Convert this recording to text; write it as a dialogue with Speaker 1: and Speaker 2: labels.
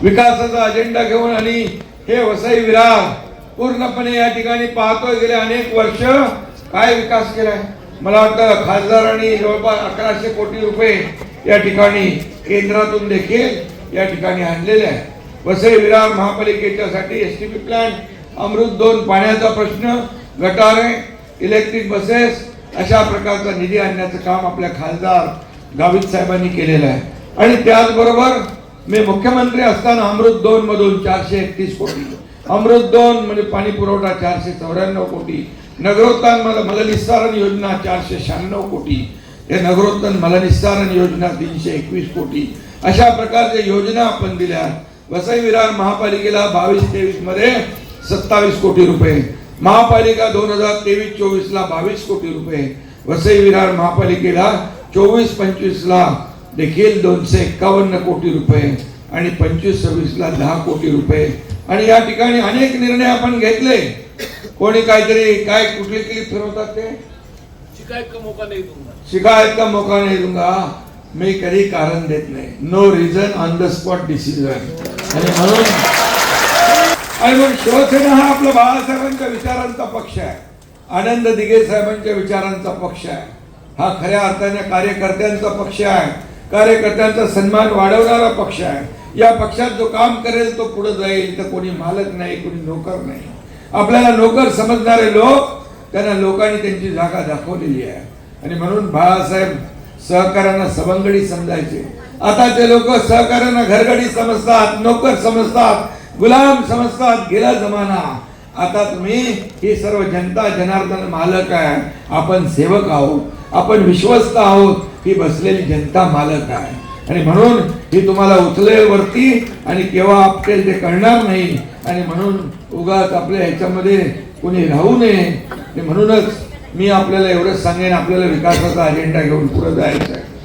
Speaker 1: विकासाचा अजेंडा घेऊन आणि हे वसई विरार पूर्णपणे या ठिकाणी पाहतोय गेले अनेक वर्ष काय विकास केलाय। मला वाटतं खासदारांनी जवळपास 1100 कोटी रुपये या ठिकाणी केंद्रातून देखील या ठिकाणी आणलेले आहे। वसई विरार महापालिकेच्या साठी एसटीपी प्लांट, अमृत 2 पाण्याचा प्रश्न, गटारे, इलेक्ट्रिक बसेस अशा प्रकारचा निधी आणण्याचं काम आपल्या खासदार गावित साहेबांनी केलेलं आहे। आणि त्याचबरोबर मी मुख्यमंत्री असताना अमृत 2 मधून 431 कोटी, अमृत 2 म्हणजे पाणी पुरवठा 494 कोटी, नगरोत्थान मलनिस्सारण योजना 496 कोटी, हे नगरोत्थान मलनिस्सारण योजना 321 कोटी, अशा प्रकारच्या योजना आपण दिल्या। वसई विरार महापालिकेला 22-23 मध्ये 27 कोटी रुपये, महापालिका 2023-24 ला 22 कोटी रुपये, वसई विरार महापालिकेला 24-25 ला देखील 251 कोटी रुपये आणि 25-26 ला 10 कोटी रुपये। आणि या ठिकाणी अनेक निर्णय आपण घेतले। कोणी काहीतरी काय कुठली क्लिप फिरवतात ते
Speaker 2: शिकायत का मौका नहीं दूंगा,
Speaker 1: शिकायत का मौका नहीं दूंगा, मी कधी कारण देत नाही, no reason on the spot decision. आणि म्हणून शिवसेना हा आपल्या बाळासाहेबांच्या विचारांचा पक्ष आहे, आनंद दिघे साहेबांच्या विचारांचा पक्ष आहे, हा खऱ्या अर्थाने कार्यकर्त्यांचा पक्ष आहे, कार्यकर्त्यांचा सन्मान वाढवणारा पक्ष आहे। या पक्षात जो काम करेल तो पुढे जाईल, तर कोणी मालक नाही, कोणी नोकर नाही। आपल्याला नोकर समजणारे लोक, त्यांना लोकांनी त्यांची जागा दाखवलेली आहे। आणि म्हणून बाळासाहेब सहकार्यांना सवंगडी समजायचे, आता ते लोक सहकार्यांना घरगडी समजतात, नोकर समजतात, गुलाम समजतात। गेला जमाना, आता तुम्ही ही सर्व जनता जनार्दन मालक आहे, आपण सेवक आहोत, आपण विश्वस्त आहोत, ही बसलेली जनता मालक आहे। आणि म्हणून ही तुम्हाला उचलेल वरती आणि केव्हा आपटेल ते कळणार नाही। आणि म्हणून उगाच आपल्या ह्याच्यामध्ये कोणी राहू नये। म्हणूनच मी आपल्याला एवढंच सांगेन, आपल्याला विकासाचा अजेंडा घेऊन पुढे जायचं आहे।